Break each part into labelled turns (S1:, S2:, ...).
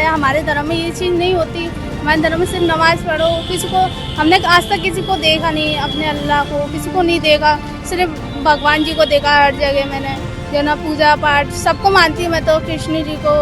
S1: हमारे धर्म में ये चीज़ नहीं होती। हमारे धर्म में सिर्फ नमाज पढ़ो, किसी को हमने आज तक किसी को देखा नहीं, अपने अल्लाह को किसी को नहीं देखा, सिर्फ भगवान जी को देखा हर जगह। मैंने जो ना पूजा पाठ सबको मानती हूँ मैं तो, कृष्ण जी को,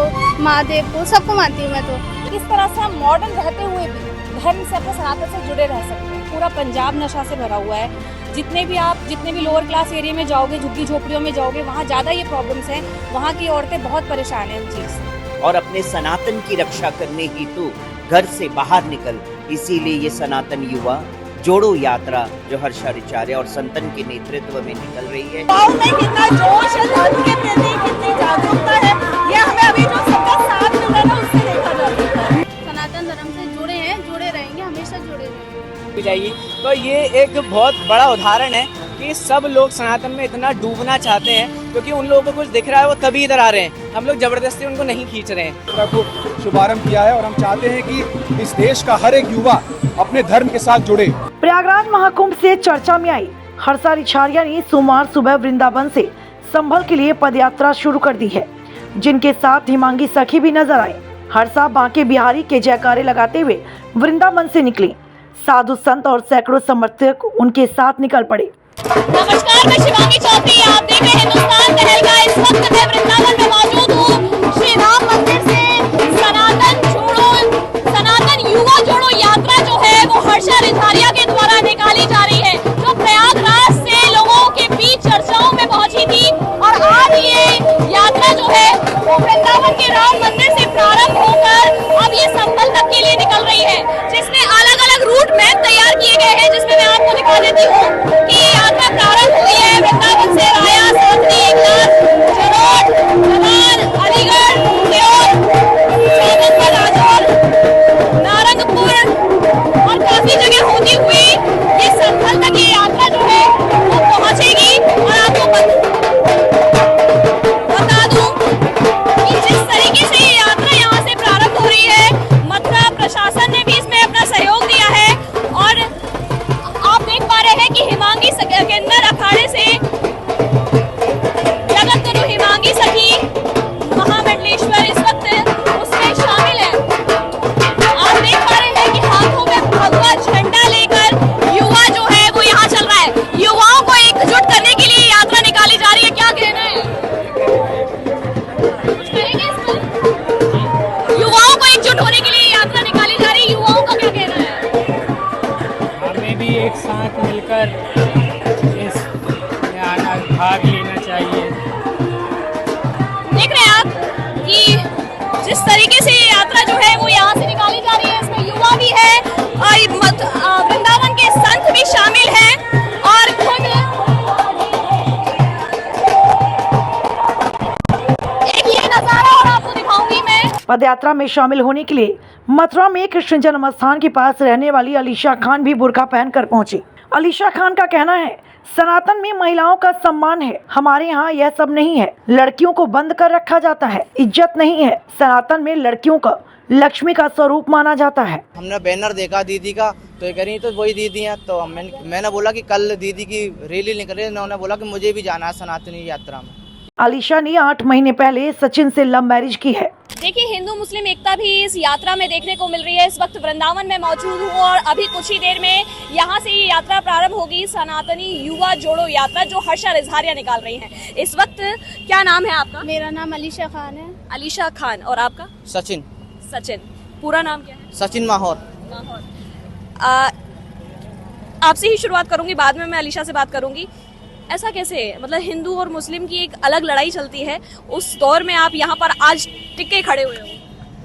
S1: महादेव को, सबको मानती हूँ मैं तो।
S2: किस तरह से हम मॉडर्न रहते हुए भी धर्म से, अपने सनातन से जुड़े रह सकते हैं। पूरा पंजाब नशा से भरा हुआ है। जितने भी लोअर क्लास एरिया में जाओगे, झुग्गी झोपड़ियों में जाओगे, वहाँ ज़्यादा ये प्रॉब्लम्स हैं। वहाँ की औरतें बहुत परेशान हैं इन चीज़ से।
S3: और अपने सनातन की रक्षा करने हेतु घर से बाहर निकल, इसीलिए ये सनातन युवा जोड़ो यात्रा जो हर्षाचार्य और संतन के नेतृत्व में निकल रही है।
S2: गाँव में कितना जोश है, धर्म के प्रति कितनी जागरूकता है, ये हमें अभी जो सबका साथ मिल रहा है ना, उससे देखा जा सकता है।
S1: सनातन धर्म से जुड़े हैं, जुड़े रहेंगे, हमेशा जुड़े रहेंगे।
S4: जाइए तो ये एक बहुत बड़ा उदाहरण है कि सब लोग सनातन में इतना डूबना चाहते हैं, क्योंकि उन लोगों को कुछ दिख रहा है, वो तभी इधर आ रहे हैं। हम लोग जबरदस्ती उनको नहीं खींच रहे हैं।
S5: को शुभारंभ किया है और हम चाहते हैं कि इस देश का हर एक युवा अपने धर्म के साथ जुड़े।
S6: प्रयागराज महाकुंभ से चर्चा में आई हर्षाचार्य ने सोमवार सुबह वृंदावन से संभल के लिए पदयात्रा शुरू कर दी है, जिनके साथ हिमांगी सखी भी नजर आए। हर्षा बांके बिहारी के जयकारे लगाते हुए वृंदावन से निकली। साधु संत और सैकड़ों समर्थक उनके साथ निकल पड़े।
S2: नमस्कार, मैं शिवांगी चौधरी, आप देख रहे हैं हिंदुस्तान तहलका। इस वक्त मैं वृंदावन में मौजूद हूँ। श्री राम मंदिर से सनातन युवा जोड़ो यात्रा जो है वो हर्षाचार्य के द्वारा निकाली जा रही है, जो प्रयागराज से लोगों के बीच चर्चाओं में पहुंची थी। और आज ये यात्रा जो है वो वृंदावन के राम मंदिर से प्रारंभ होकर अब ये संभल तक के लिए निकल रही है, जिसमें अलग अलग रूट मैप तैयार किए गए हैं, जिसमें मैं आपको दिखा देती हूँ कि यात्रा प्रारंभ हुई है वृंदावन से राया, सांगली, एकनाथ, जलोट, नवार, अलीगढ़, देओल, चौबन, राजौर, नारंगपुर और काफी जगह होती हुई ये संभल तक ये यात्रा जो है वो पहुंचेगी। और आपको बता दूं कि जिस तरीके से ये यात्रा यहाँ से प्रारंभ हो रही है, मथुरा प्रशासन ने भी इसमें अपना सहयोग दिया है। और आप देख पा रहे हैं कि हिमांगी किन्नर अखाड़े से जगत गुरु हिमांगी सखी महामंडलेश्वर इस वक्त उसमें शामिल है। आप देख पा रहे हैं कि हाथों में भगवा झंडा लेकर युवा जो है वो यहाँ चल रहा है। युवाओं को एकजुट करने के लिए यात्रा निकाली जा रही है। क्या कहना है, कुछ कहेंगे इस पर? युवाओं को एकजुट होने के लिए यात्रा निकाली जा रही है, युवाओं का क्या कहना है?
S7: हमें भी एक साथ मिलकर इस भाग लेना चाहिए।
S2: देख रहे हैं आप कि जिस तरीके से ये यात्रा जो है वो यहाँ से निकाली जा रही है, इसमें युवा भी है और वृंदावन के संत भी शामिल हैं। और खुद एक ये नजारा और आपको दिखाऊंगी मैं।
S6: पदयात्रा में शामिल होने के लिए मथुरा में कृष्ण जन्म स्थान के पास रहने वाली अलीशा खान भी बुर्का पहनकर पहुंची। अलीशा खान का कहना है, सनातन में महिलाओं का सम्मान है, हमारे यहाँ यह सब नहीं है। लड़कियों को बंद कर रखा जाता है, इज्जत नहीं है। सनातन में लड़कियों का लक्ष्मी का स्वरूप माना जाता है।
S4: हमने बैनर देखा दीदी का, तो ये करी तो वही दीदी हैं। तो मैंने बोला कि कल दीदी की रैली निकल रही है, उन्होंने बोला कि मुझे भी जाना है सनातनी यात्रा में।
S6: अलीशा ने 8 महीने पहले सचिन से लव मैरिज की है।
S2: देखिए, हिंदू मुस्लिम एकता भी इस यात्रा में देखने को मिल रही है। इस वक्त वृंदावन में मौजूद हूँ और अभी कुछ ही देर में यहाँ से ये यात्रा प्रारंभ होगी, सनातनी युवा जोड़ो यात्रा जो हर्षाचार्य निकाल रही है। इस वक्त क्या नाम है आपका?
S1: मेरा नाम अलीशा खान है।
S2: अलीशा खान। और आपका?
S4: सचिन।
S2: सचिन। पूरा नाम क्या है?
S4: सचिन माहौर।
S2: आपसे ही शुरुआत करूंगी, बाद में मैं अलीशा से बात करूंगी। ऐसा कैसे, मतलब हिंदू और मुस्लिम की एक अलग लड़ाई चलती है, उस दौर में आप यहाँ पर आज टिके खड़े हुए हो?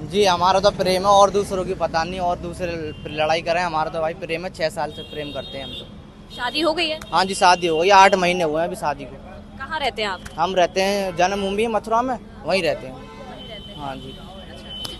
S4: जी, हमारा तो प्रेम है और दूसरों की पता नहीं, और दूसरे लड़ाई करें। हमारा तो भाई प्रेम है, 6 साल से प्रेम करते हैं हम तो।
S2: शादी हो गई है?
S4: हाँ जी, शादी हो गई, 8 महीने हुए हैं अभी शादी को।
S2: कहाँ रहते हैं आप?
S4: हम रहते हैं जन्मभूमि मथुरा में, वहीं रहते हैं। हाँ जी।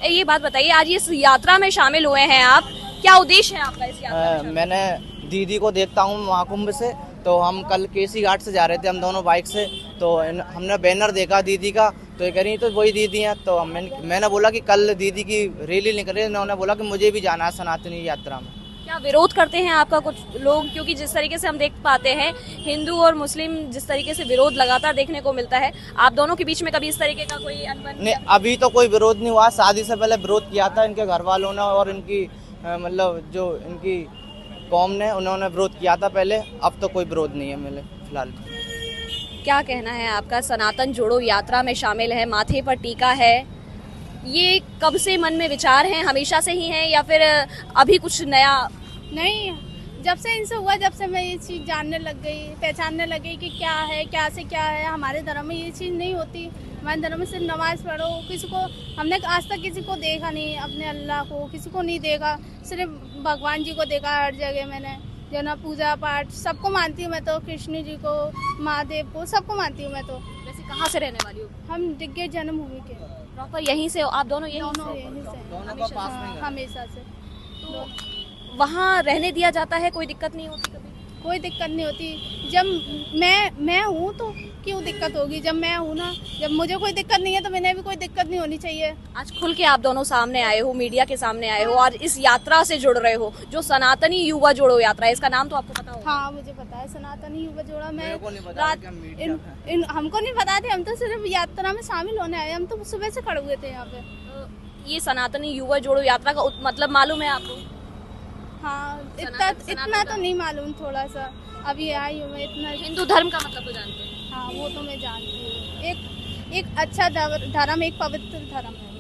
S2: ये बात बताइए, आज इस यात्रा में शामिल हुए हैं आप, क्या उद्देश्य है आपका इस यात्रा में?
S4: मैंने दीदी को देखता हूँ महाकुंभ से, तो हम कल केसी घाट से जा रहे थे, हम दोनों बाइक से। तो हमने बैनर देखा दीदी का, तो ये करी तो वही दीदी हैं। तो मैंने बोला कि कल दीदी की रैली निकल रही है, उन्होंने बोला कि मुझे भी जाना है सनातनी यात्रा में।
S2: क्या विरोध करते हैं आपका कुछ लोग, क्योंकि जिस तरीके से हम देख पाते हैं हिंदू और मुस्लिम जिस तरीके से विरोध लगातार देखने को मिलता है, आप दोनों के बीच में कभी इस तरीके का कोई अनबन?
S8: नहीं, अभी तो कोई विरोध नहीं हुआ। शादी से पहले विरोध किया था इनके घर वालों ने और इनकी मतलब जो इनकी कौम ने, उन्होंने विरोध किया था पहले। अब तो कोई विरोध नहीं है मेरे फिलहाल।
S2: क्या कहना है आपका? सनातन जोड़ो यात्रा में शामिल है, माथे पर टीका है, ये कब से मन में विचार हैं? हमेशा से ही हैं या फिर अभी कुछ नया?
S1: नहीं, जब से इनसे हुआ, जब से मैं ये चीज़ जानने लग गई, पहचानने लगी कि क्या है, क्या से क्या है। हमारे धर्म में ये चीज़ नहीं होती। हमारे धर्म में सिर्फ नमाज पढ़ो। किसी को हमने आज तक किसी को देखा नहीं, अपने अल्लाह को किसी को नहीं देखा, सिर्फ भगवान जी को देखा हर जगह। मैंने जो ना पूजा पाठ सबको मानती हूँ मैं तो, कृष्ण जी को, महादेव को, सबको मानती हूँ मैं तो।
S2: वैसे कहाँ से रहने वाली हो?
S1: हम दिग्गज जन्मभूमि के
S2: प्रॉपर यहीं से हो आप दोनों?
S1: दोनों यहीं से, हमेशा से।
S2: तो वहाँ रहने दिया जाता है, कोई दिक्कत नहीं होती कभी?
S1: कोई दिक्कत नहीं होती। जब मैं हूँ तो क्यों दिक्कत होगी? जब मैं हूँ ना, जब मुझे कोई दिक्कत नहीं है तो मैंने भी कोई दिक्कत नहीं होनी चाहिए।
S2: आज खुल के आप दोनों सामने आए हो, मीडिया के सामने आए हो और इस यात्रा से जुड़ रहे हो, जो सनातनी युवा जोड़ो यात्रा है, इसका नाम तो आपको पता होगा?
S1: हाँ, मुझे पता है, सनातनी युवा जोड़ा। मैं रात हमको नहीं पता थे, हम तो सिर्फ यात्रा में शामिल होने आए। हम तो सुबह से खड़े हुए थे यहाँ पे।
S2: ये सनातनी युवा जोड़ो यात्रा का मतलब मालूम है आपको?
S1: हाँ, इतना तो नहीं मालूम, थोड़ा सा अभी आई हूँ मैं। इतना
S2: हिंदू धर्म का मतलब तो जानते हैं?
S1: हाँ, वो तो मैं जानती हूँ। एक अच्छा धर्म, एक पवित्र धर्म है।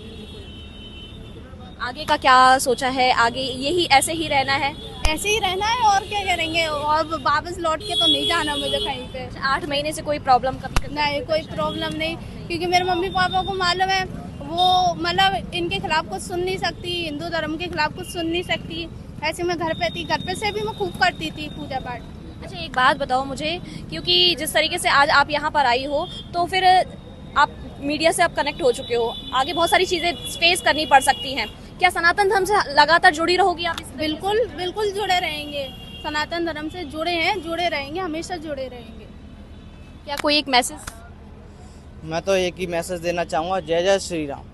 S2: आगे का क्या सोचा है? आगे यही ऐसे ही रहना है?
S1: ऐसे ही रहना है, और क्या करेंगे? और वापस लौट के तो नहीं जाना मुझे कहीं पे।
S2: 8 महीने से कोई प्रॉब्लम कभी?
S1: नहीं, कोई प्रॉब्लम नहीं, क्योंकि मेरे मम्मी पापा को मालूम है, वो मतलब इनके खिलाफ कुछ सुन नहीं सकती, हिंदू धर्म के खिलाफ कुछ सुन नहीं सकती। ऐसे मैं घर पे थी, घर पे से भी मैं खूब करती थी पूजा पाठ।
S2: अच्छा, एक बात बताओ मुझे, क्योंकि जिस तरीके से आज आप यहाँ पर आई हो तो फिर आप मीडिया से आप कनेक्ट हो चुके हो, आगे बहुत सारी चीज़ें फेस करनी पड़ सकती हैं। क्या सनातन धर्म से लगातार जुड़ी रहोगी आप?
S1: बिल्कुल बिल्कुल जुड़े रहेंगे, सनातन धर्म से जुड़े हैं, जुड़े रहेंगे, हमेशा जुड़े रहेंगे।
S2: क्या कोई एक मैसेज?
S8: मैं तो एक ही मैसेज देना चाहूँगा, जय जय श्री राम।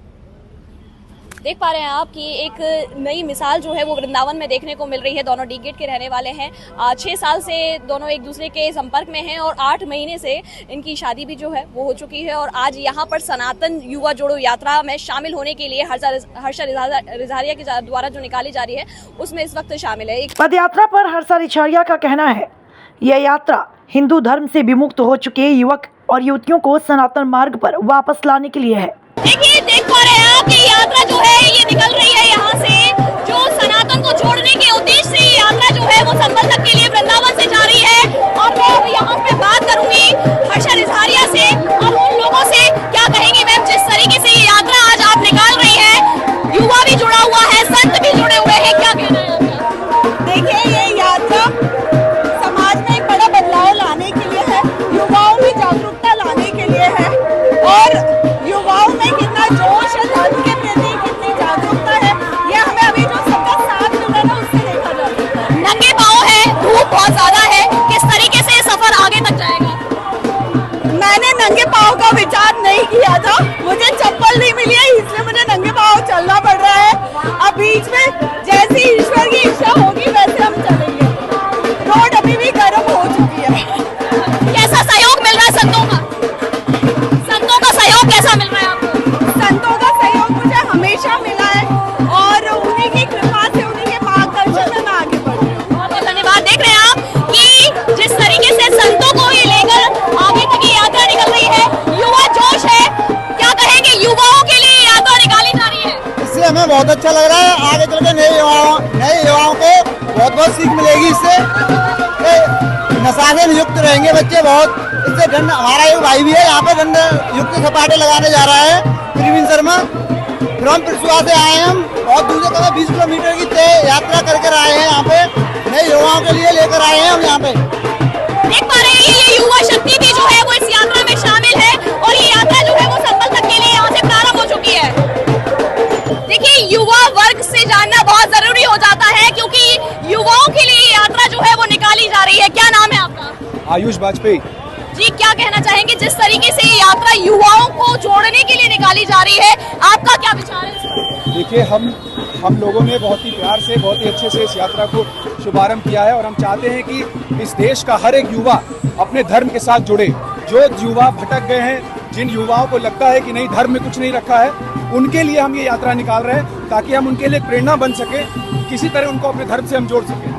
S2: देख पा रहे हैं आप कि एक नई मिसाल जो है वो वृंदावन में देखने को मिल रही है। दोनों डी गेट के रहने वाले हैं, 6 साल से दोनों एक दूसरे के संपर्क में हैं और 8 महीने से इनकी शादी भी जो है वो हो चुकी है। और आज यहाँ पर सनातन युवा जोड़ो यात्रा में शामिल होने के लिए हर्षा रिजारिया के द्वारा जो निकाली जा रही है उसमें इस वक्त शामिल है।
S6: पद यात्रा पर हर्षा रिजारिया का कहना है, यह यात्रा हिंदू धर्म से विमुक्त हो चुके युवक और युवतियों को सनातन मार्ग पर वापस लाने के लिए है।
S2: देखिए, देख पा रहे हैं आप, ये यात्रा जो है ये निकल रही है यहाँ से, जो सनातन को जोड़ने के उद्देश्य से ये यात्रा जो है वो संबल तक के लिए वृंदावन से जा रही है। और मैं यहाँ पे बात करूंगी हर्षा रिजारिया से और उन लोगों से, क्या कहेंगी मैम, जिस तरीके से ये यात्रा आज आप निकाल रही है, युवा भी जुड़ा हुआ है, संत भी जुड़े हुए हैं, क्या कहना है आपका?
S9: देखिए, ये यात्रा समाज में एक बड़ा बदलाव लाने के लिए है, युवाओं में जागरूकता लाने के लिए है और युवाओं में कितना जोश है, धर्म के प्रति कितनी जागरूकता है, ये हमें अभी जो सबका साथ मिल रहा है ना उससे देखा जा सकता है।
S2: नंगे पाँव है, धूप बहुत ज्यादा है, किस तरीके से ये सफर आगे तक जाएगा?
S9: मैंने नंगे पाँव का विचार नहीं किया था, मुझे चप्पल नहीं मिली है इसलिए मुझे नंगे पाँव चलना पड़ रहा है। अब बीच में जैसी ईश्वर की इच्छा होगी वैसे हम चलेंगे। रोड अभी भी गर्म हो चुकी है।
S2: कैसा सहयोग मिल रहा है संतों का? संतों का सहयोग कैसा मिल रहा है आपको?
S9: संतों का सहयोग मुझे हमेशा मिला है और उन्हीं की कृपा से, उन्हीं के मार्गदर्शन में मैं आगे बढ़ रही हूँ।
S2: बहुत बहुत धन्यवाद। देख रहे हैं आप कि जिस तरीके से संतों को ही लेकर आगे तक की यात्रा निकल रही है, युवा जोश है, क्या कहेंगे, युवाओं के लिए यात्रा निकाली जा रही है।
S8: इससे हमें बहुत अच्छा लग रहा है। आगे चल के नए युवाओं को बहुत बहुत सीख मिलेगी। इससे नशा से नियुक्त रहेंगे बच्चे बहुत। इससे दंड, हमारा एक भाई भी है यहाँ पे दंड युक्त सपाटे लगाने जा रहा है, प्रवीण शर्मा, फ्रॉम पिरसुआ से आए हैं हम और दूसरे जगह 20 किलोमीटर की तय यात्रा करके आए हैं। यहाँ पे नए युवाओं के लिए लेकर आए हैं हम यहाँ पे।
S2: देख पा रहे हैं ये युवा शक्ति भी जो है वो इस यात्रा में शामिल है और ये यात्रा जो है वो संबल तक के लिए यहाँ से प्रारंभ हो चुकी है। देखिए, युवा वर्ग से जानना बहुत जरूरी हो जाता है क्योंकि युवाओं के लिए यात्रा जो है वो निकाली जा रही है। क्या नाम है आपका?
S5: आयुष वाजपेयी।
S2: जी, क्या कहना चाहेंगे, जिस तरीके से ये यात्रा युवाओं को जोड़ने के लिए निकाली जा रही है, आपका क्या विचार है?
S5: देखिए, हम हम लोगों ने बहुत ही प्यार से, बहुत ही अच्छे से इस यात्रा को शुभारंभ किया है और हम चाहते हैं कि इस देश का हर एक युवा अपने धर्म के साथ जुड़े। जो युवा भटक गए हैं, जिन युवाओं को लगता है कि नहीं धर्म में कुछ नहीं रखा है, उनके लिए हम ये यात्रा निकाल रहे हैं ताकि हम उनके लिए प्रेरणा बन सके, किसी तरह उनको अपने धर्म से हम जोड़ सकें।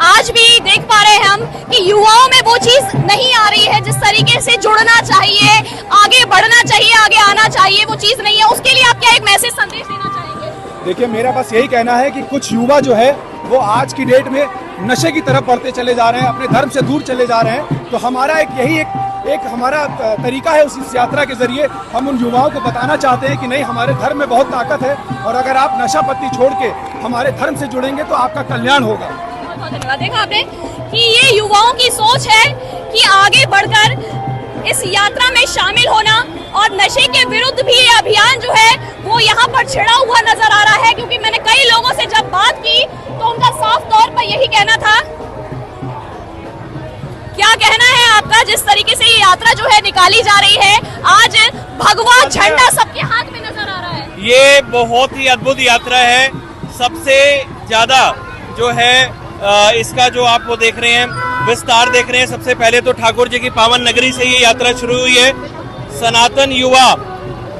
S2: आज भी देख पा रहे हैं हम कि युवाओं में वो चीज नहीं आ रही है जिस तरीके से जुड़ना चाहिए, आगे बढ़ना चाहिए, आगे आना चाहिए, वो चीज नहीं है। उसके लिए आप क्या एक मैसेज, संदेश देना चाहेंगे? देखिए,
S5: मेरा बस यही कहना है कि कुछ युवा जो है वो आज की डेट में नशे की तरफ बढ़ते चले जा रहे हैं, अपने धर्म से दूर चले जा रहे हैं। तो हमारा एक हमारा तरीका है, उस यात्रा के जरिए हम उन युवाओं को बताना चाहते हैं कि नहीं, हमारे धर्म में बहुत ताकत है और अगर आप नशा पत्ती छोड़ के हमारे धर्म से जुड़ेंगे तो आपका कल्याण होगा।
S2: बहुत धन्यवाद। देखा आपने कि ये युवाओं की सोच है कि आगे बढ़कर इस यात्रा में शामिल होना और नशे के विरुद्ध भी ये अभियान जो है वो यहाँ पर छिड़ा हुआ नजर आ रहा है, क्योंकि मैंने कई लोगों से जब बात की तो उनका साफ तौर पर यही कहना था। क्या कहना है आपका, जिस तरीके से ये यात्रा जो है निकाली जा रही है, आज भगवा झंडा सबके हाथ में नजर आ रहा है?
S10: ये बहुत ही अद्भुत यात्रा है। सबसे ज्यादा जो है इसका जो आप वो देख रहे हैं, विस्तार देख रहे हैं। सबसे पहले तो ठाकुर जी की पावन नगरी से ये यात्रा शुरू हुई है। सनातन युवा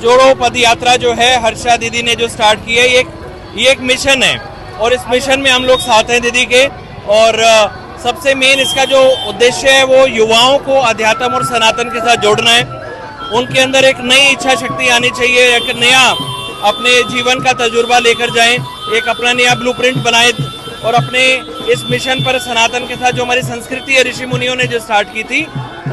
S10: जोड़ो पद यात्रा जो है हर्षा दीदी ने जो स्टार्ट की है, ये एक मिशन है और इस मिशन में हम लोग साथ हैं दीदी के। और सबसे मेन इसका जो उद्देश्य है वो युवाओं को अध्यात्म और सनातन के साथ जोड़ना है। उनके अंदर एक नई इच्छा शक्ति आनी चाहिए, एक नया अपने जीवन का तजुर्बा लेकर जाएं, एक अपना नया ब्लूप्रिंट बनाए और अपने इस मिशन पर सनातन के साथ जो हमारी संस्कृति है, ऋषि मुनियों ने जो स्टार्ट की थी,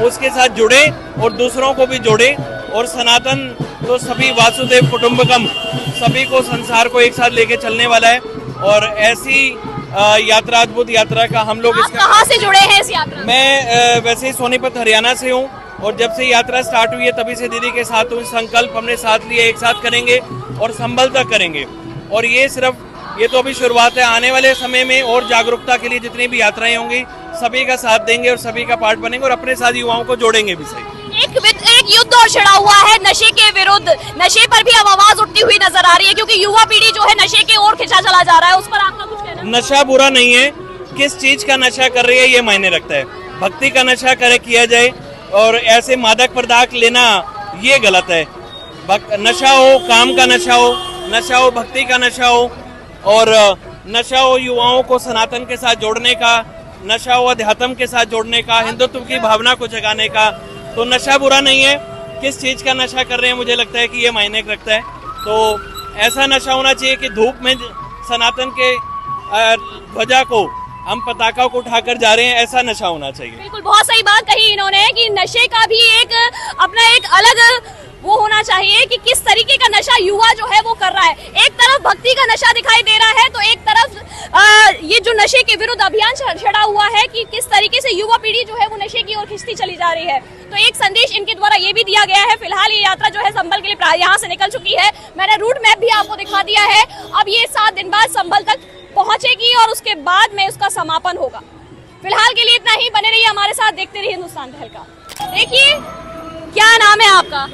S10: उसके साथ जुड़े और दूसरों को भी जोड़े। और सनातन तो सभी वासुदेव कुटुंबकम, सभी को, संसार को एक साथ लेके चलने वाला है। और ऐसी यात्रा, अद्भुत यात्रा का हम लोग
S2: कहाँ से जुड़े हैं इस यात्रा में?
S10: मैं वैसे ही सोनीपत हरियाणा से हूँ और जब से यात्रा स्टार्ट हुई है तभी से दीदी के साथ हूँ। संकल्प हमने साथ लिए, एक साथ करेंगे और संभल तक करेंगे। और ये तो अभी शुरुआत है, आने वाले समय में और जागरूकता के लिए जितनी भी यात्राएं होंगी सभी का साथ देंगे और सभी का पार्ट बनेंगे और अपने साथ युवाओं को जोड़ेंगे भी। सही
S2: एक युद्ध और छिड़ा हुआ है नशे के विरुद्ध। नशे पर भी अब आवाज उठती हुई नजर आ रही है, क्योंकि युवा पीढ़ी जो है नशे की ओर खिंचा चला जा रहा है। उस पर आपका कुछ कहना?
S10: नशा बुरा नहीं है, किस चीज का नशा कर रही है ये मायने रखता है। भक्ति का नशा किया जाए और ऐसे मादक पदार्थ लेना ये गलत है। नशा हो, काम का नशा हो, भक्ति का नशा हो, और नशा हो युवाओं को सनातन के साथ जोड़ने का, नशा हो अध्यात्म के साथ जोड़ने का, हिंदुत्व की भावना को जगाने का। तो नशा बुरा नहीं है, किस चीज का नशा कर रहे हैं मुझे लगता है कि ये मायने रखता है। तो ऐसा नशा होना चाहिए कि धूप में सनातन के ध्वजा को, हम पताका को उठाकर जा रहे हैं, ऐसा नशा होना चाहिए।
S2: बिल्कुल, बहुत सही बात कही इन्होंने कि नशे का भी एक अपना एक अलग वो होना चाहिए कि किस तरीके का नशा युवा जो है वो कर रहा है। एक तरफ भक्ति का नशा दिखाई दे रहा है तो एक तरफ ये जो नशे के विरुद्ध अभियान छड़ा हुआ है कि किस तरीके से युवा पीढ़ी जो है वो नशे की ओर खिंचती चली जा रही है। तो एक संदेश इनके द्वारा ये भी दिया गया है। फिलहाल ये यात्रा जो है संभल के लिए यहाँ से निकल चुकी है। मैंने रूट मैप भी आपको दिखा दिया है। अब ये 7 दिन बाद संभल तक पहुंचेगी और उसके बाद में उसका समापन होगा। फिलहाल के लिए इतना ही। बने रहिए हमारे साथ, देखते रहिए हिंदुस्तान तहलका। देखिए, क्या नाम है आपका?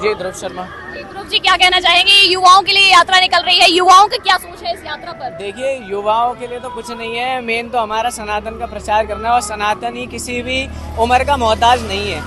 S4: जी, ध्रुव शर्मा।
S2: ध्रुव जी, क्या कहना चाहेंगे? युवाओं के लिए यात्रा निकल रही है, युवाओं की क्या सोच है इस यात्रा पर?
S4: देखिए, युवाओं के लिए तो कुछ नहीं है, मेन तो हमारा सनातन का प्रचार करना है और सनातन ही किसी भी उम्र का मोहताज नहीं है।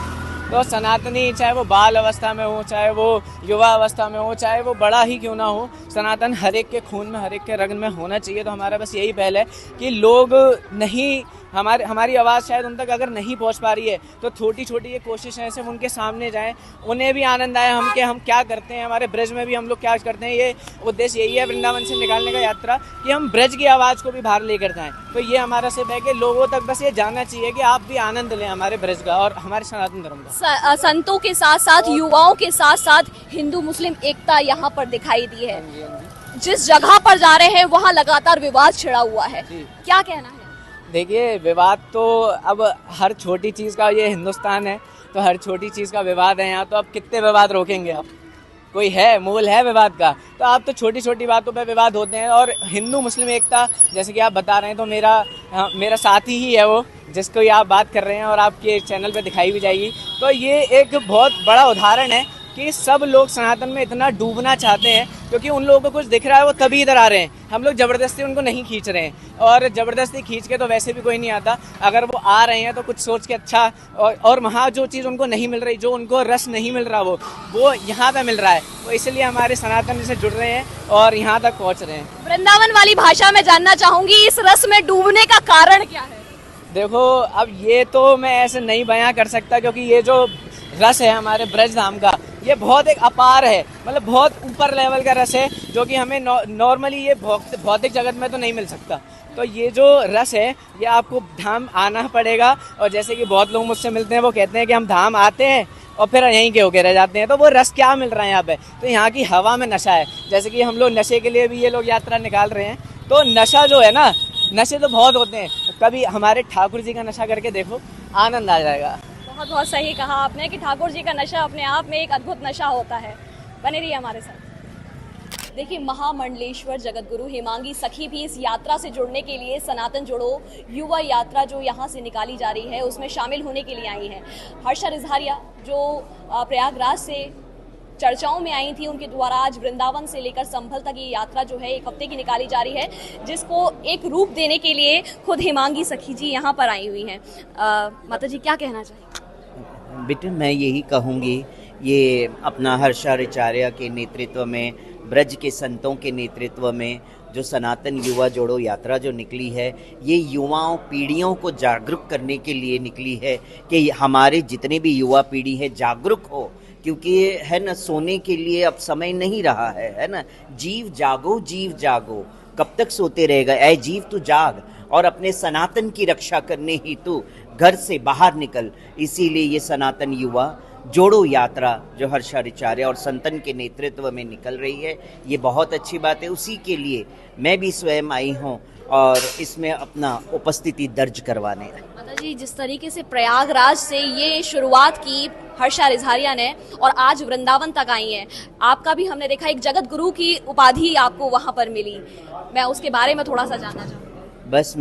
S4: तो सनातनी, चाहे वो बाल अवस्था में हो, चाहे वो युवा अवस्था में हो, चाहे वो बड़ा ही क्यों ना हो, सनातन हर एक के खून में, हर एक के रग में होना चाहिए। तो हमारा बस यही पहल है कि लोग नहीं, हमारी आवाज़ शायद उन तक अगर नहीं पहुंच पा रही है तो छोटी छोटी ये कोशिशें सिर्फ उनके सामने जाएं, उन्हें भी आनंद आए हम क्या करते हैं, हमारे ब्रज में भी हम लोग क्या करते हैं। ये उद्देश्य यही है वृंदावन से निकालने का यात्रा, कि हम ब्रज की आवाज़ को भी बाहर लेकर जाएं। तो ये हमारा सिर्फ है कि लोगों तक बस ये जानना चाहिए कि आप भी आनंद लें हमारे ब्रज का और हमारे सनातन धर्म का।
S2: संतों के साथ साथ युवाओं के साथ साथ हिंदू मुस्लिम एकता यहाँ पर दिखाई दी है। जिस जगह पर जा रहे हैं वहाँ लगातार विवाद छिड़ा हुआ है, क्या कहना है?
S4: देखिए, विवाद तो अब हर छोटी चीज़ का, ये हिंदुस्तान है तो हर छोटी चीज़ का विवाद है यहाँ। तो अब कितने विवाद रोकेंगे आप? कोई है, मोल है विवाद का? तो आप तो छोटी छोटी बातों पे विवाद होते हैं। और हिंदू मुस्लिम एकता जैसे कि आप बता रहे हैं, तो मेरा साथी ही है वो, जिसको ये आप बात कर रहे हैं और आपके चैनल पे दिखाई भी जाएगी। तो ये एक बहुत बड़ा उदाहरण है कि सब लोग सनातन में इतना डूबना चाहते हैं, क्योंकि उन लोगों को कुछ दिख रहा है वो तभी इधर आ रहे हैं। हम लोग ज़बरदस्ती उनको नहीं खींच रहे हैं, और ज़बरदस्ती खींच के तो वैसे भी कोई नहीं आता। अगर वो आ रहे हैं तो कुछ सोच के अच्छा, और वहाँ जो चीज़ उनको नहीं मिल रही, जो उनको रस नहीं मिल रहा, वो यहाँ पे मिल रहा है, तो इसलिए हमारे सनातन से जुड़ रहे हैं और यहाँ तक पहुँच रहे हैं।
S2: वृंदावन वाली भाषा में जानना चाहूंगी, इस रस में डूबने का कारण क्या है?
S4: देखो, अब ये तो मैं ऐसे नहीं बयां कर सकता, क्योंकि ये जो रस है हमारे ब्रज धाम का, ये बहुत एक अपार है, मतलब बहुत ऊपर लेवल का रस है, जो कि हमें नॉर्मली ये भौतिक जगत में तो नहीं मिल सकता। तो ये जो रस है ये आपको धाम आना पड़ेगा। और जैसे कि बहुत लोग मुझसे मिलते हैं, वो कहते हैं कि हम धाम आते हैं और फिर यहीं के होके रह जाते हैं। तो वो रस क्या मिल रहा है यहाँ पे? तो यहाँ की हवा में नशा है। जैसे कि हम लोग नशे के लिए भी ये लोग यात्रा निकाल रहे हैं, तो नशा जो है ना, नशे तो बहुत होते हैं, कभी हमारे ठाकुर जी का नशा करके देखो, आनंद आ जाएगा।
S2: बहुत बहुत सही कहा आपने कि ठाकुर जी का नशा अपने आप में एक अद्भुत नशा होता है। बने रहिए हमारे साथ। देखिए, महामंडलेश्वर जगतगुरु हेमांगी सखी भी इस यात्रा से जुड़ने के लिए सनातन जोड़ो युवा यात्रा जो यहाँ से निकाली जा रही है उसमें शामिल होने के लिए आई हैं। हर्षा रिजारिया जो प्रयागराज से चर्चाओं में आई थी, उनके द्वारा आज वृंदावन से लेकर संभल तक ये यात्रा जो है 1 हफ्ते की निकाली जा रही है, जिसको एक रूप देने के लिए खुद हेमांगी सखी जी यहाँ पर आई हुई हैं। माता जी, क्या कहना चाहिए?
S3: बेटे, मैं यही कहूँगी, ये अपना हर्षाचार्य के नेतृत्व में, ब्रज के संतों के नेतृत्व में जो सनातन युवा जोड़ो यात्रा जो निकली है, ये युवाओं पीढ़ियों को जागरूक करने के लिए निकली है कि हमारे जितने भी युवा पीढ़ी है जागरूक हो, क्योंकि है ना, सोने के लिए अब समय नहीं रहा है ना। जीव जागो, जीव जागो, कब तक सोते रहेगा? ऐ जीव तू जाग और अपने सनातन की रक्षा करने हेतु घर से बाहर निकल। इसीलिए ये सनातन युवा जोड़ो यात्रा जो हर्षाचार्य और संतन के नेतृत्व में निकल रही है, ये बहुत अच्छी बात है। उसी के लिए मैं भी स्वयं आई हूँ और इसमें अपना उपस्थिति दर्ज करवाने।
S2: माता जी, जिस तरीके से प्रयागराज से ये शुरुआत की हर्षा रिजारिया ने और आज वृंदावन तक आई हैं, आपका भी हमने देखा एक जगत गुरु की उपाधि आपको वहाँ पर मिली, मैं उसके बारे में थोड़ा सा जानना चाहूँगी।
S3: बस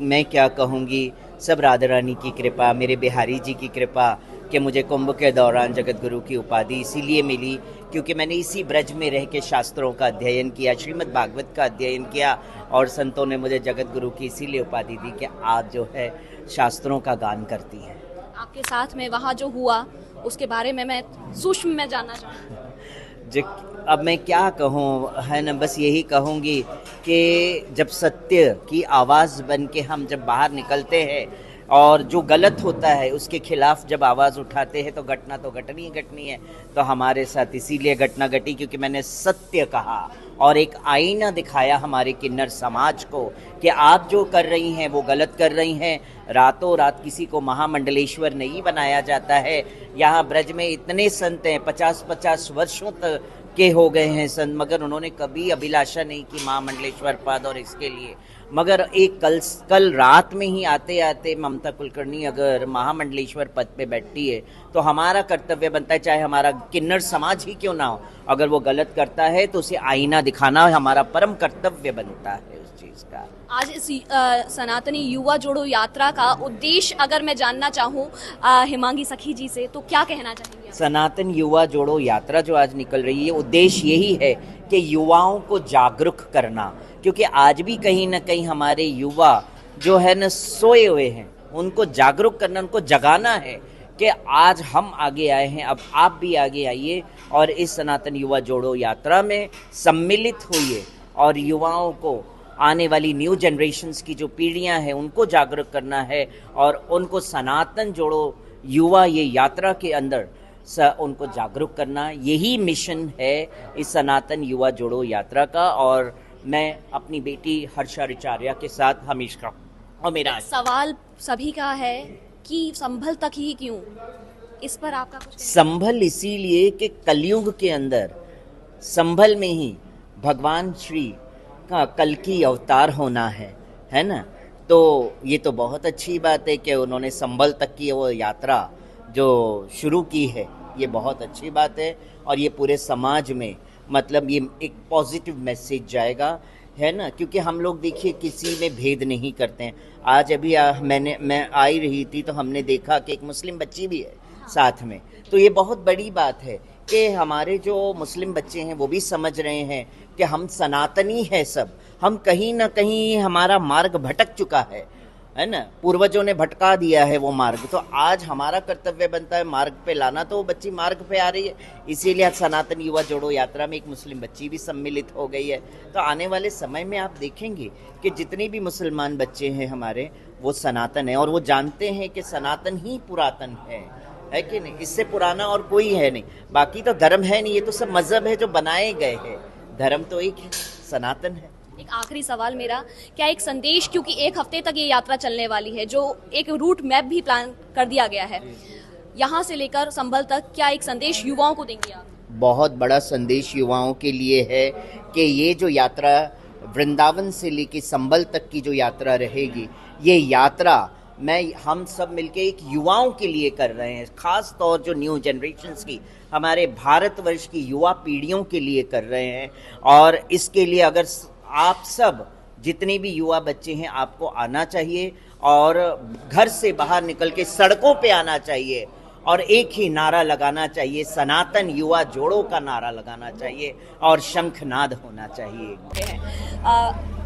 S3: मैं क्या कहूँगी, सब राधा रानी की कृपा, मेरे बिहारी जी की कृपा कि मुझे कुंभ के दौरान जगत गुरु की उपाधि इसीलिए मिली क्योंकि मैंने इसी ब्रज में रह के शास्त्रों का अध्ययन किया, श्रीमद् भागवत का अध्ययन किया, और संतों ने मुझे जगत गुरु की इसीलिए उपाधि दी कि आज जो है शास्त्रों का गान करती है।
S2: आपके साथ में वहाँ जो हुआ उसके बारे में मैं सूक्ष्म में जानना चाहूँगी।
S3: अब मैं क्या कहूँ, है ना, बस यही कहूँगी कि जब सत्य की आवाज़ बन के हम जब बाहर निकलते हैं और जो गलत होता है उसके खिलाफ जब आवाज़ उठाते हैं तो घटना तो घटनी है। तो हमारे साथ इसीलिए घटना घटी क्योंकि मैंने सत्य कहा और एक आईना दिखाया हमारे किन्नर समाज को कि आप जो कर रही हैं वो गलत कर रही हैं। रातों रात किसी को महामंडलेश्वर नहीं बनाया जाता है। यहाँ ब्रज में इतने संत हैं, 50-50 वर्षों तक के हो गए हैं संत, मगर उन्होंने कभी अभिलाषा नहीं की महामंडलेश्वर पद और इसके लिए। मगर एक कल रात में ही आते आते ममता कुलकर्णी अगर महामंडलेश्वर पद पे बैठती है तो हमारा कर्तव्य बनता है, चाहे हमारा किन्नर समाज ही क्यों ना हो, अगर वो गलत करता है तो उसे आईना दिखाना हमारा परम कर्तव्य बनता है उस चीज़ का।
S2: आज इस सनातनी युवा जोड़ो यात्रा का उद्देश्य अगर मैं जानना चाहूँ हेमांगी सखी जी से, तो क्या कहना चाहेंगे?
S3: सनातन युवा जोड़ो यात्रा जो आज निकल रही है, उद्देश्य यही है कि युवाओं को जागरूक करना, क्योंकि आज भी कहीं ना कहीं हमारे युवा जो है न सोए हुए हैं, उनको जागरूक करना, उनको जगाना है कि आज हम आगे आए हैं, अब आप भी आगे आइए और इस सनातन युवा जोड़ो यात्रा में सम्मिलित होइए और युवाओं को, आने वाली न्यू जनरेशन्स की जो पीढ़ियां हैं उनको जागरूक करना है और उनको सनातन जोड़ो युवा ये यात्रा के अंदर उनको जागरूक करना। यही मिशन है इस सनातन युवा जोड़ो यात्रा का। और मैं अपनी बेटी हर्षाचार्य के साथ हमेशा, और मेरा
S2: सवाल सभी का है कि संभल तक ही क्यों, इस पर आपका कुछ?
S3: संभल इसीलिए कि कलयुग के अंदर संभल में ही भगवान श्री का कल की अवतार होना है ना। तो ये तो बहुत अच्छी बात है कि उन्होंने संभल तक की वो यात्रा जो शुरू की है, ये बहुत अच्छी बात है और ये पूरे समाज में मतलब ये एक पॉजिटिव मैसेज जाएगा, है ना। क्योंकि हम लोग देखिए किसी में भेद नहीं करते हैं। आज अभी मैं आई रही थी तो हमने देखा कि एक मुस्लिम बच्ची भी है साथ में, तो ये बहुत बड़ी बात है कि हमारे जो मुस्लिम बच्चे हैं वो भी समझ रहे हैं कि हम सनातनी है सब, हम कहीं ना कहीं हमारा मार्ग भटक चुका है ना, पूर्वजों ने भटका दिया है वो मार्ग, तो आज हमारा कर्तव्य बनता है मार्ग पे लाना। तो वो बच्ची मार्ग पे आ रही है, इसीलिए आज सनातन युवा जोड़ो यात्रा में एक मुस्लिम बच्ची भी सम्मिलित हो गई है। तो आने वाले समय में आप देखेंगे कि जितने भी मुसलमान बच्चे हैं हमारे, वो सनातन है और वो जानते हैं कि सनातन ही पुरातन है कि नहीं, इससे पुराना और कोई है नहीं। बाकी तो धर्म है नहीं, ये तो सब मजहब है जो बनाए गए हैं, धर्म तो एक है, सनातन है।
S2: एक आखिरी सवाल मेरा, क्या एक संदेश, क्योंकि एक हफ्ते तक ये यात्रा चलने वाली है, जो एक रूट मैप भी प्लान कर दिया गया है, यहाँ से लेकर संभल तक, क्या एक संदेश युवाओं को देंगे आप? बहुत
S3: बड़ा संदेश युवाओं के लिए है कि ये जो यात्रा वृंदावन से लेकर संभल तक की जो यात्रा रहेगी, ये यात्रा हम सब मिलके एक युवाओं के लिए कर रहे हैं, खास तौर जो न्यू जनरेशन्स की, हमारे भारतवर्ष की युवा पीढ़ियों के लिए कर रहे हैं। और इसके लिए अगर आप सब जितने भी युवा बच्चे हैं, आपको आना चाहिए और घर से बाहर निकल के सड़कों पे आना चाहिए और एक ही नारा लगाना चाहिए, सनातन युवा जोड़ो का नारा लगाना चाहिए और शंखनाद होना चाहिए।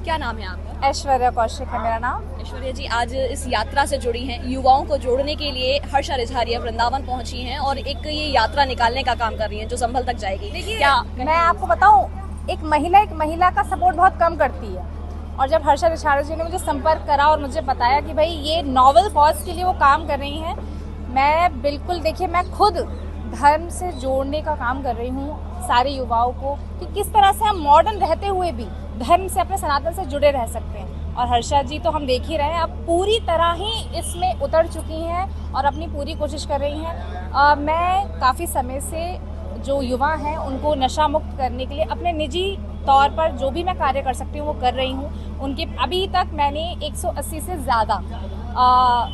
S2: क्या नाम है आपका?
S9: ऐश्वर्या कौशिक है मेरा नाम।
S2: ऐश्वर्या जी, आज इस यात्रा से जुड़ी हैं, युवाओं को जोड़ने के लिए हर्षा रिझारिया वृंदावन पहुंची हैं और एक ये यात्रा निकालने का काम कर रही हैं जो संभल तक जाएगी।
S9: क्या मैं आपको बताऊं, एक महिला का सपोर्ट बहुत कम करती है, और जब हर्षा रिझारिया जी ने मुझे संपर्क करा और मुझे बताया कि भाई ये नॉवल कॉज के लिए वो काम कर रही हैं, मैं बिल्कुल, देखिए मैं खुद धर्म से जोड़ने का काम कर रही हूँ सारे युवाओं को, कि किस तरह से हम मॉडर्न रहते हुए भी धर्म से, अपने सनातन से जुड़े रह सकते हैं। और हर्षा जी तो हम देख ही रहे हैं, अब पूरी तरह ही इसमें उतर चुकी हैं और अपनी पूरी कोशिश कर रही हैं। मैं काफ़ी समय से जो युवा हैं उनको नशा मुक्त करने के लिए अपने निजी तौर पर जो भी मैं कार्य कर सकती हूँ वो कर रही हूँ। उनके अभी तक मैंने 180 से ज़्यादा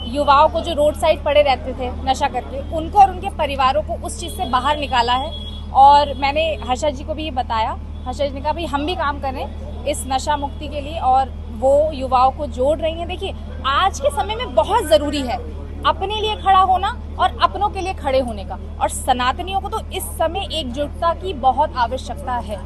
S9: युवाओं को जो रोड साइड पड़े रहते थे नशा करके, उनको और उनके परिवारों को उस चीज़ से बाहर निकाला है। और मैंने हर्षा जी को भी ये बताया, हर्षा जी ने कहा भाई हम भी काम करें इस नशा मुक्ति के लिए, और वो युवाओं को जोड़ रही हैं। देखिए आज के समय में बहुत ज़रूरी है अपने लिए खड़ा होना और अपनों के लिए खड़े होने का, और सनातनियों को तो इस समय एकजुटता की बहुत आवश्यकता है।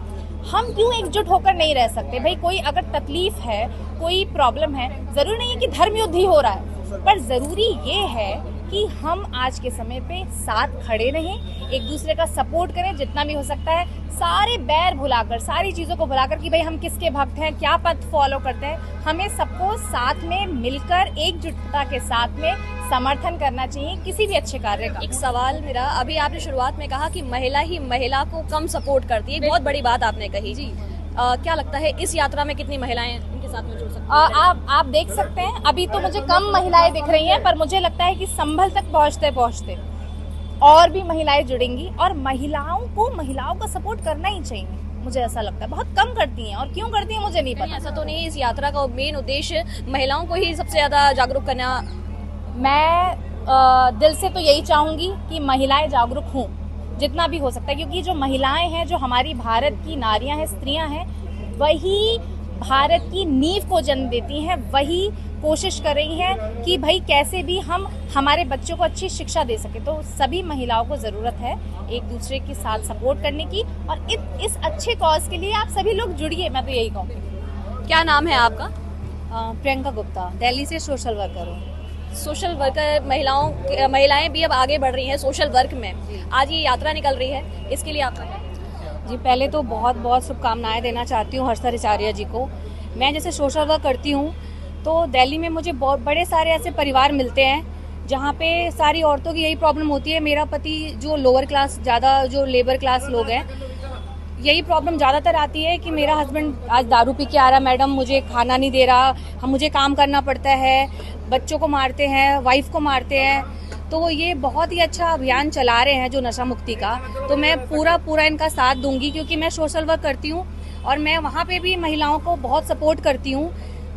S9: हम क्यों एकजुट होकर नहीं रह सकते? भाई कोई अगर तकलीफ है, कोई प्रॉब्लम है, जरूरी नहीं है कि धर्म युद्ध ही हो रहा है, पर जरूरी ये है कि हम आज के समय पे साथ खड़े रहें, एक दूसरे का सपोर्ट करें जितना भी हो सकता है, सारे बैर भुलाकर, सारी चीज़ों को भुलाकर कि भाई हम किसके भक्त हैं, क्या पथ फॉलो करते हैं, हमें सबको साथ में मिलकर एकजुटता के साथ में समर्थन करना चाहिए किसी भी अच्छे कार्य का।
S2: एक सवाल मेरा, अभी आपने शुरुआत में कहा कि महिला ही महिला को कम सपोर्ट करती है, बहुत बड़ी बात आपने कही जी। क्या लगता है इस यात्रा में कितनी महिलाएं इनके साथ में जुड़ सकती हैं?
S9: आप देख सकते हैं, अभी तो मुझे कम महिलाएं दिख रही हैं, पर मुझे लगता है कि संभल तक पहुंचते पहुंचते और भी महिलाएं जुड़ेंगी, और महिलाओं का सपोर्ट करना ही चाहिए। मुझे ऐसा लगता है बहुत कम करती हैं, और क्यों करती हैं मुझे नहीं पता।
S2: ऐसा तो नहीं, इस यात्रा का मेन उद्देश्य महिलाओं को ही सबसे ज्यादा जागरूक करना।
S9: मैं दिल से तो यही चाहूंगी कि महिलाएं जागरूक हों जितना भी हो सकता है, क्योंकि जो महिलाएं हैं, जो हमारी भारत की नारियां हैं, स्त्रियां हैं, वही भारत की नींव को जन्म देती हैं, वही कोशिश कर रही हैं कि भाई कैसे भी हम हमारे बच्चों को अच्छी शिक्षा दे सके। तो सभी महिलाओं को ज़रूरत है एक दूसरे के साथ सपोर्ट करने की, और इस अच्छे कॉज के लिए आप सभी लोग जुड़िए, मैं तो यही कहूँगी।
S2: क्या नाम है आपका?
S9: प्रियंका गुप्ता, दिल्ली से सोशल वर्कर हूँ।
S2: सोशल वर्कर, महिलाएं भी अब आगे बढ़ रही हैं सोशल वर्क में। आज ये यात्रा निकल रही है, इसके लिए आपका
S9: जी पहले तो बहुत बहुत शुभकामनाएं देना चाहती हूँ हर्षा रिझारिया जी को। मैं जैसे सोशल वर्क करती हूँ तो दिल्ली में मुझे बहुत बड़े सारे ऐसे परिवार मिलते हैं जहाँ पे सारी औरतों की यही प्रॉब्लम होती है। मेरा पति जो लोअर क्लास, ज़्यादा जो लेबर क्लास लोग हैं, यही प्रॉब्लम ज़्यादातर आती है कि मेरा हस्बैंड आज दारू पी के आ रहा, मैडम मुझे खाना नहीं दे रहा, मुझे काम करना पड़ता है, बच्चों को मारते हैं, वाइफ को मारते हैं। तो ये बहुत ही अच्छा अभियान चला रहे हैं जो नशा मुक्ति का, तो मैं पूरा इनका साथ दूंगी, क्योंकि मैं सोशल वर्क करती हूँ और मैं वहाँ पे भी महिलाओं को बहुत सपोर्ट करती हूँ।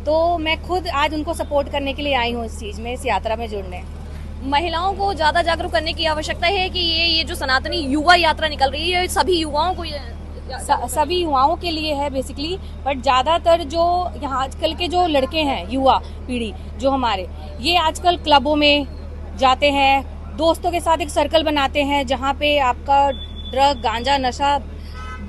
S9: तो मैं खुद आज उनको सपोर्ट करने के लिए आई हूँ इस चीज़ में, इस यात्रा में जुड़ने।
S2: महिलाओं को ज़्यादा जागरूक करने की आवश्यकता है कि ये जो सनातनी युवा यात्रा निकल रही है सभी युवाओं को,
S9: सभी युवाओं के लिए है बेसिकली, बट ज़्यादातर जो यहाँ आजकल के जो लड़के हैं, युवा पीढ़ी जो हमारे, ये आजकल क्लबों में जाते हैं, दोस्तों के साथ एक सर्कल बनाते हैं जहाँ पे आपका
S2: ड्रग, गांजा, नशा,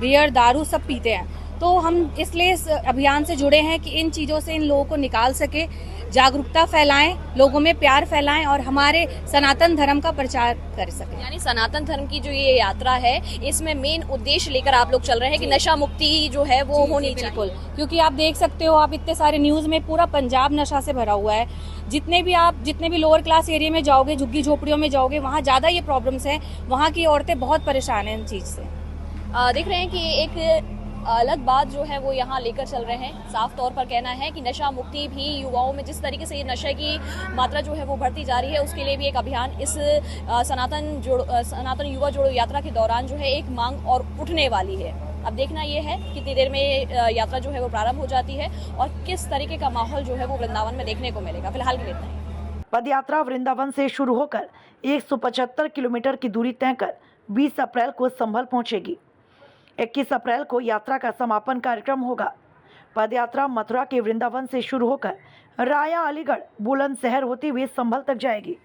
S2: बियर, दारू सब पीते हैं। तो हम इसलिए इस अभियान से जुड़े हैं कि इन चीज़ों से इन लोगों को निकाल सके, जागरूकता फैलाएं, लोगों में प्यार फैलाएं और हमारे सनातन धर्म का प्रचार कर सकें।
S11: यानी सनातन धर्म की जो ये यात्रा है, इसमें मेन उद्देश्य लेकर आप लोग चल रहे हैं कि नशा मुक्ति जो है वो होनी चाहिए।
S2: बिल्कुल, क्योंकि आप देख सकते हो, आप इतने सारे न्यूज़ में पूरा पंजाब नशा से भरा हुआ है। जितने भी लोअर क्लास एरिया में जाओगे, झुग्गी झोपड़ियों में जाओगे, वहाँ ज़्यादा ये प्रॉब्लम्स हैं। वहाँ की औरतें बहुत परेशान हैं इन चीज़ से।
S11: देख रहे हैं कि एक अलग बात जो है वो यहाँ लेकर चल रहे हैं। साफ तौर पर कहना है कि नशा मुक्ति भी युवाओं में जिस तरीके से ये नशे की मात्रा जो है वो बढ़ती जा रही है, उसके लिए भी एक अभियान इस सनातन युवा जोड़ो यात्रा के दौरान जो है एक मांग और उठने वाली है। अब देखना ये है कितनी देर में यात्रा जो है वो प्रारंभ हो जाती है और किस तरीके का माहौल जो है वो वृंदावन में देखने को मिलेगा। फिलहाल के लिए इतना ही।
S6: पदयात्रा वृंदावन से शुरू होकर 175 किलोमीटर की दूरी तय कर 20 अप्रैल को संभल पहुंचेगी। 21 अप्रैल को यात्रा का समापन कार्यक्रम होगा। पदयात्रा मथुरा के वृंदावन से शुरू होकर राया, अलीगढ़, बुलंदशहर होती हुई संभल तक जाएगी।